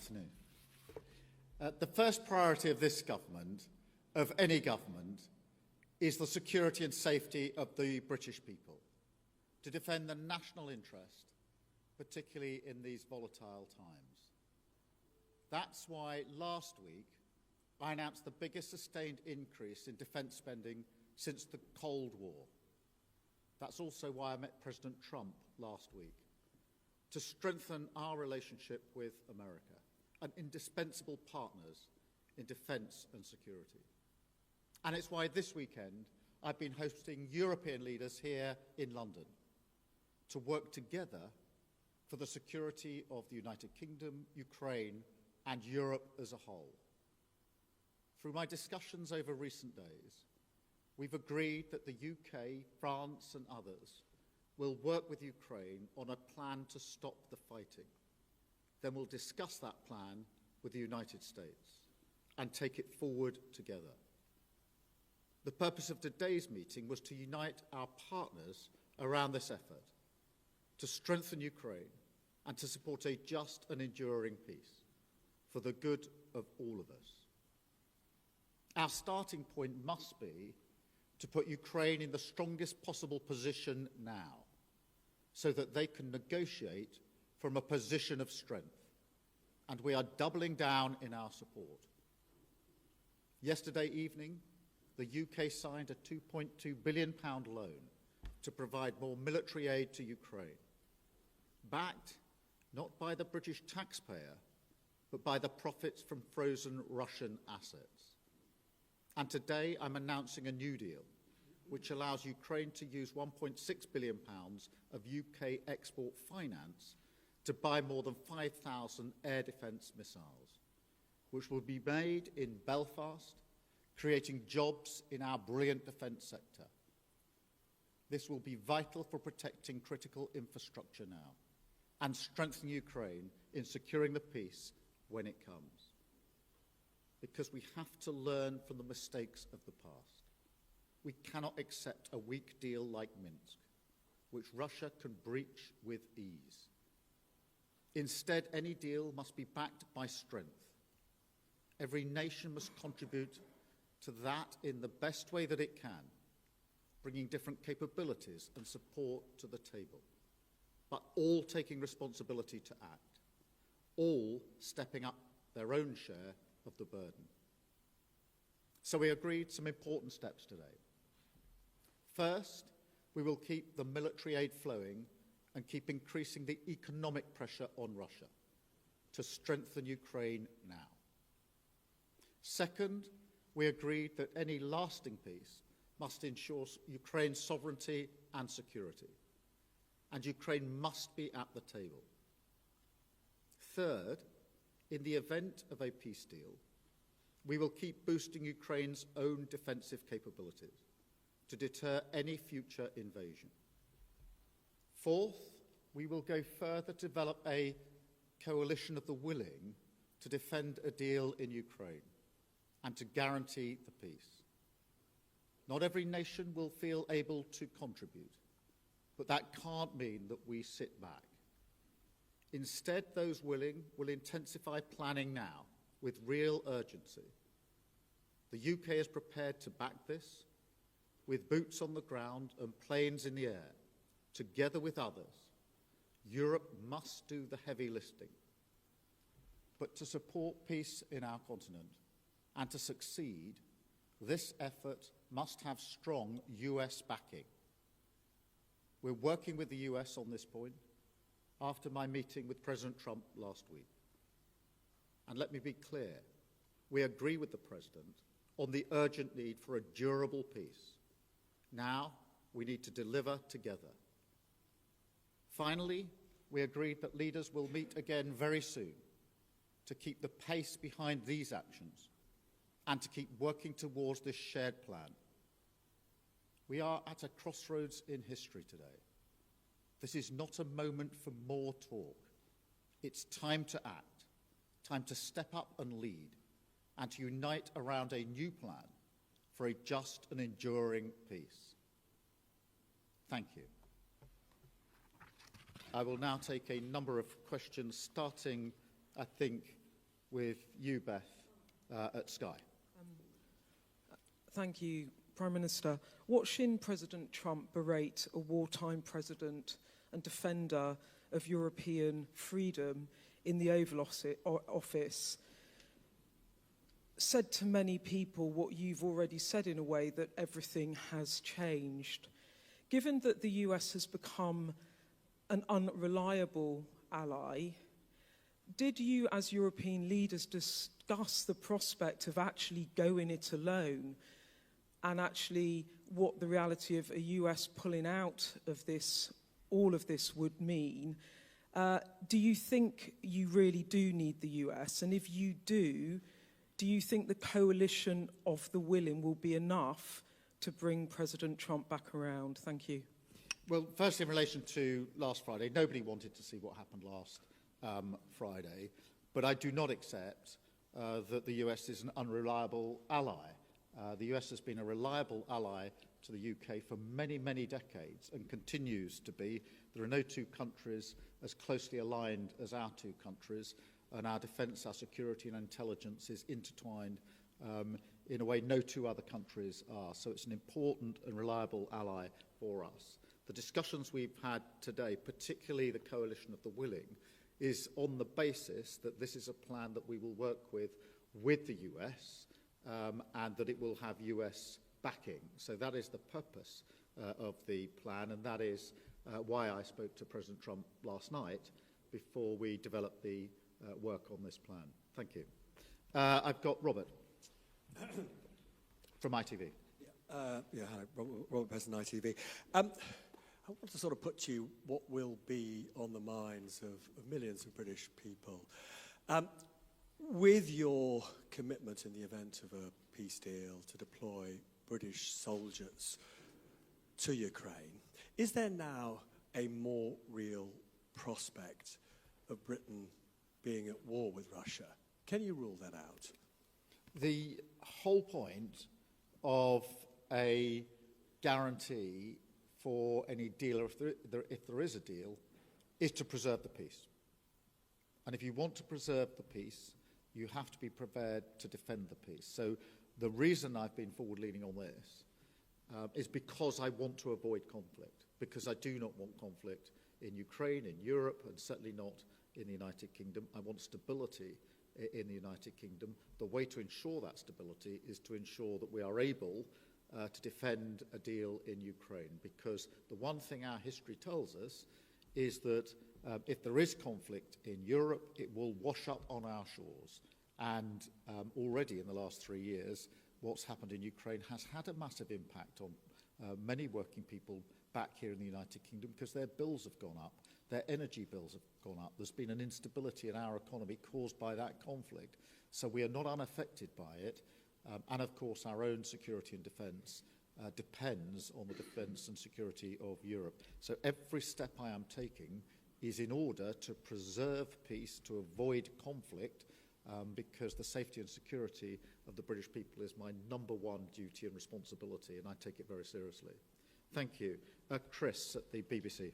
afternoon. The first priority of this government, of any government, is the security and safety of the British people, to defend the national interest, particularly in these volatile times. That's why last week I announced the biggest sustained increase in defence spending since the Cold War. That's also why I met President Trump last week, to strengthen our relationship with America, an indispensable partners in defence and security. And it's why this weekend I've been hosting European leaders here in London to work together for the security of the United Kingdom, Ukraine, and Europe as a whole. Through my discussions over recent days, we've agreed that the UK, France, and others will work with Ukraine on a plan to stop the fighting. Then we'll discuss that plan with the United States and take it forward together. The purpose of today's meeting was to unite our partners around this effort, to strengthen Ukraine and to support a just and enduring peace for the good of all of us. Our starting point must be to put Ukraine in the strongest possible position now, so that they can negotiate from a position of strength, and we are doubling down in our support. Yesterday evening, the UK signed a £2.2 billion loan to provide more military aid to Ukraine, backed not by the British taxpayer, but by the profits from frozen Russian assets. And today I'm announcing a new deal, which allows Ukraine to use £1.6 billion of UK export finance to buy more than 5,000 air defence missiles, which will be made in Belfast, creating jobs in our brilliant defence sector. This will be vital for protecting critical infrastructure now and strengthening Ukraine in securing the peace when it comes. Because we have to learn from the mistakes of the past. We cannot accept a weak deal like Minsk, which Russia can breach with ease. Instead, any deal must be backed by strength. Every nation must contribute to that in the best way that it can, bringing different capabilities and support to the table, but all taking responsibility to act, all stepping up their own share of the burden. So we agreed some important steps today. First, we will keep the military aid flowing and keep increasing the economic pressure on Russia to strengthen Ukraine now. Second, we agreed that any lasting peace must ensure Ukraine's sovereignty and security, and Ukraine must be at the table. Third, in the event of a peace deal, we will keep boosting Ukraine's own defensive capabilities to deter any future invasion. Fourth, we will go further to develop a coalition of the willing to defend a deal in Ukraine and to guarantee the peace. Not every nation will feel able to contribute, but that can't mean that we sit back. Instead, those willing will intensify planning now with real urgency. The UK is prepared to back this with boots on the ground and planes in the air. Together with others, Europe must do the heavy lifting. But to support peace in our continent and to succeed, this effort must have strong US backing. We're working with the US on this point after my meeting with President Trump last week. And let me be clear, we agree with the President on the urgent need for a durable peace. Now we need to deliver together. Finally, we agreed that leaders will meet again very soon to keep the pace behind these actions and to keep working towards this shared plan. We are at a crossroads in history today. This is not a moment for more talk. It's time to act, time to step up and lead, and to unite around a new plan for a just and enduring peace. Thank you. I will now take a number of questions, starting, I think, with you, Beth, at Sky. Thank you, Prime Minister. Watching President Trump berate a wartime president and defender of European freedom in the Oval Office said to many people what you've already said in a way, that everything has changed. Given that the US has become an unreliable ally, did you as European leaders discuss the prospect of actually going it alone, and actually what the reality of a US pulling out of this, all of this would mean? Do you think you really do need the US? And if you do you think the coalition of the willing will be enough to bring President Trump back around? Thank you. Well, first, in relation to last Friday, nobody wanted to see what happened last Friday, but I do not accept that the US is an unreliable ally. The US has been a reliable ally to the UK for many, many decades and continues to be. There are no two countries as closely aligned as our two countries, and our defence, our security and intelligence is intertwined in a way no two other countries are. So it's an important and reliable ally for us. The discussions we've had today, particularly the coalition of the willing, is on the basis that this is a plan that we will work with the US, and that it will have US backing. So that is the purpose of the plan, and that is why I spoke to President Trump last night before we developed the work on this plan. Thank you. I've got Robert from ITV. Hi, Robert Pearson, ITV. I want to sort of put to you what will be on the minds of millions of British people. With your commitment in the event of a peace deal to deploy British soldiers to Ukraine, is there now a more real prospect of Britain being at war with Russia? Can you rule that out? The whole point of a guarantee for any deal, or if there is a deal, is to preserve the peace. And if you want to preserve the peace, you have to be prepared to defend the peace. So the reason I've been forward-leaning on this is because I want to avoid conflict, because I do not want conflict in Ukraine, in Europe, and certainly not in the United Kingdom. I want stability in the United Kingdom. The way to ensure that stability is to ensure that we are able to defend a deal in Ukraine, because the one thing our history tells us is that if there is conflict in Europe, it will wash up on our shores. And already in the last 3 years, what's happened in Ukraine has had a massive impact on many working people back here in the United Kingdom, because their bills have gone up, their energy bills have gone up. There's been an instability in our economy caused by that conflict. So we are not unaffected by it. And of course, our own security and defence depends on the defence and security of Europe. So every step I am taking is in order to preserve peace, to avoid conflict, because the safety and security of the British people is my number one duty and responsibility, and I take it very seriously. Thank you. Chris at the BBC.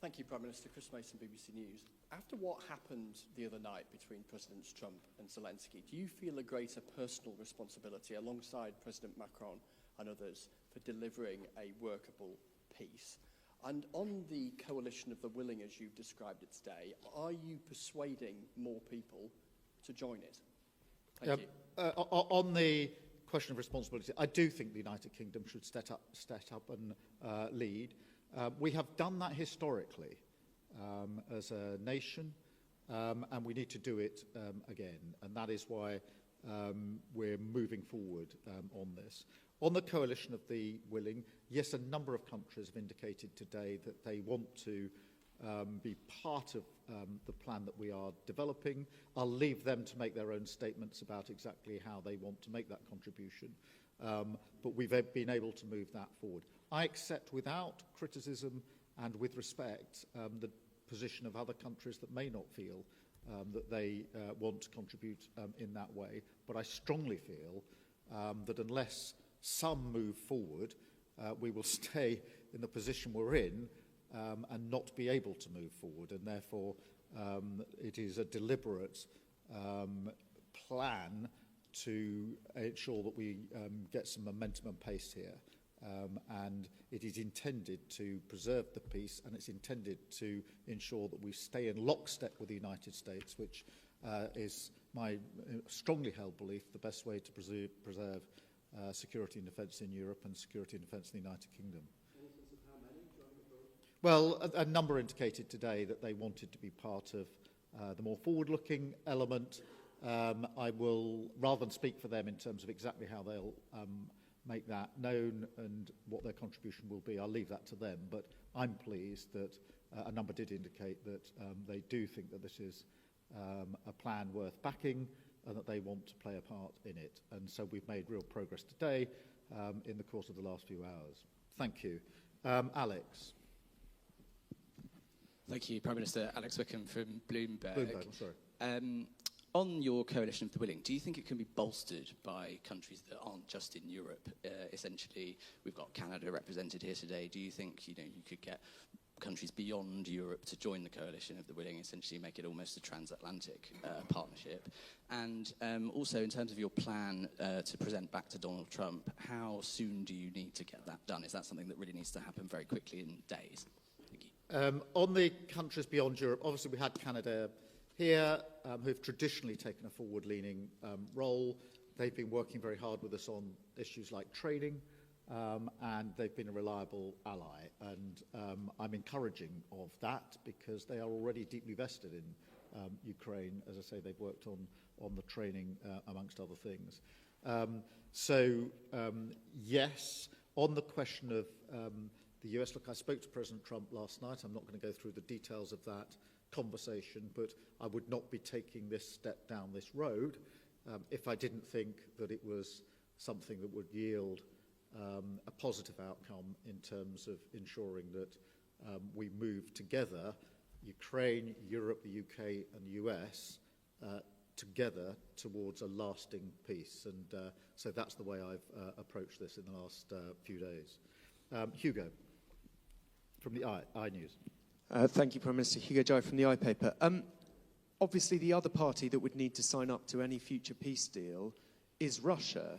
Thank you, Prime Minister. Chris Mason, BBC News. After what happened the other night between Presidents Trump and Zelensky, do you feel a greater personal responsibility alongside President Macron and others for delivering a workable peace? And on the coalition of the willing, as you've described it today, are you persuading more people to join it? Thank you. On the question of responsibility, I do think the United Kingdom should step up and lead. We have done that historically as a nation, and we need to do it again. And that is why we're moving forward on this. On the coalition of the willing, yes, a number of countries have indicated today that they want to be part of the plan that we are developing. I'll leave them to make their own statements about exactly how they want to make that contribution. But we've been able to move that forward. I accept without criticism and with respect the position of other countries that may not feel that they want to contribute in that way. But I strongly feel that unless some move forward, we will stay in the position we're in and not be able to move forward. And therefore, it is a deliberate plan to ensure that we get some momentum and pace here. And it is intended to preserve the peace, and it's intended to ensure that we stay in lockstep with the United States, which is my strongly held belief the best way to preserve security and defence in Europe and security and defence in the United Kingdom. Any sense of how many join the vote? Well, a number indicated today that they wanted to be part of the more forward-looking element. I will, rather than speak for them in terms of exactly how they'll make that known and what their contribution will be, I'll leave that to them. But I'm pleased that a number did indicate that they do think that this is a plan worth backing and that they want to play a part in it. And so we've made real progress today in the course of the last few hours. Thank you. Alex. Thank you, Prime Minister. Alex Wickham from Bloomberg. Bloomberg, I'm sorry. On your coalition of the willing, do you think it can be bolstered by countries that aren't just in Europe? Essentially, we've got Canada represented here today. Do you think you could get countries beyond Europe to join the coalition of the willing, essentially make it almost a transatlantic partnership? And also, in terms of your plan to present back to Donald Trump, how soon do you need to get that done? Is that something that really needs to happen very quickly in days? Thank you. On the countries beyond Europe, obviously we had Canada here, who've traditionally taken a forward-leaning role. They've been working very hard with us on issues like training, and they've been a reliable ally. And I'm encouraging of that because they are already deeply vested in Ukraine. As I say, they've worked on the training, amongst other things. Yes, on the question of the US, look, I spoke to President Trump last night. I'm not going to go through the details of that conversation, but I would not be taking this step down this road if I didn't think that it was something that would yield a positive outcome in terms of ensuring that we move together, Ukraine, Europe, the UK and the US, together towards a lasting peace. And so that's the way I've approached this in the last few days. Hugo, from the I News. Thank you, Prime Minister. Hugo Jai from the iPaper. Obviously, the other party that would need to sign up to any future peace deal is Russia.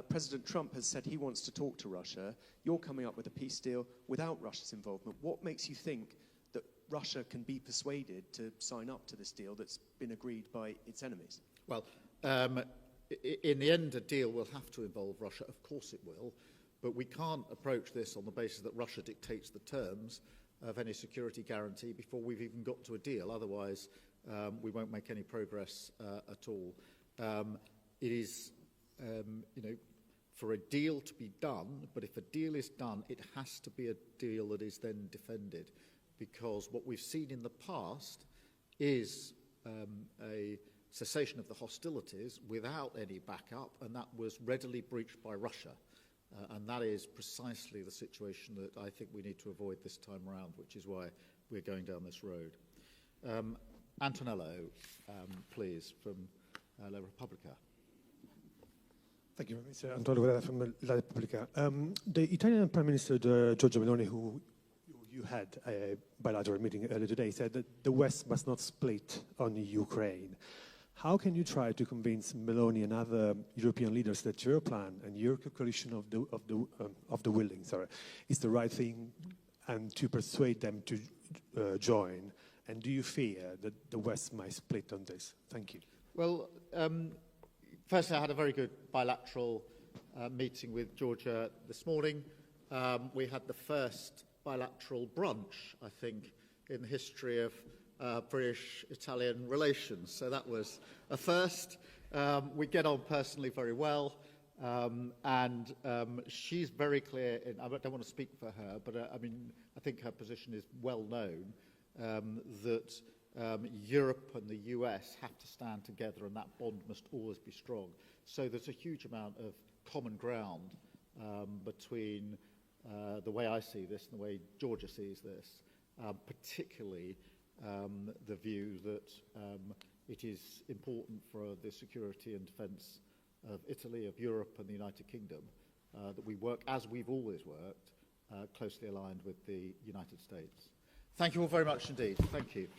President Trump has said he wants to talk to Russia. You're coming up with a peace deal without Russia's involvement. What makes you think that Russia can be persuaded to sign up to this deal that's been agreed by its enemies? Well, in the end, a deal will have to involve Russia. Of course it will. But we can't approach this on the basis that Russia dictates the terms of any security guarantee before we've even got to a deal. Otherwise, we won't make any progress at all. It is, for a deal to be done, but if a deal is done, it has to be a deal that is then defended, because what we've seen in the past is a cessation of the hostilities without any backup, and that was readily breached by Russia. And that is precisely the situation that I think we need to avoid this time around, which is why we're going down this road. Antonello, please, from La Repubblica. Thank you, Mr. Antonio Guerra from La Repubblica. The Italian Prime Minister, Giorgia Meloni, who you had a bilateral meeting earlier today, said that the West must not split on Ukraine. How can you try to convince Meloni and other European leaders that your plan and your coalition of the willing, is the right thing, and to persuade them to join? And do you fear that the West might split on this? Thank you. Well, firstly, I had a very good bilateral meeting with Georgia this morning. We had the first bilateral brunch, I think, in the history of British-Italian relations. So that was a first. We get on personally very well. And she's very clear, I don't want to speak for her, but I think her position is well known, that Europe and the US have to stand together, and that bond must always be strong. So there's a huge amount of common ground between the way I see this and the way Georgia sees this, particularly the view that it is important for the security and defence of Italy, of Europe and the United Kingdom, that we work, as we've always worked, closely aligned with the United States. Thank you all very much indeed. Thank you.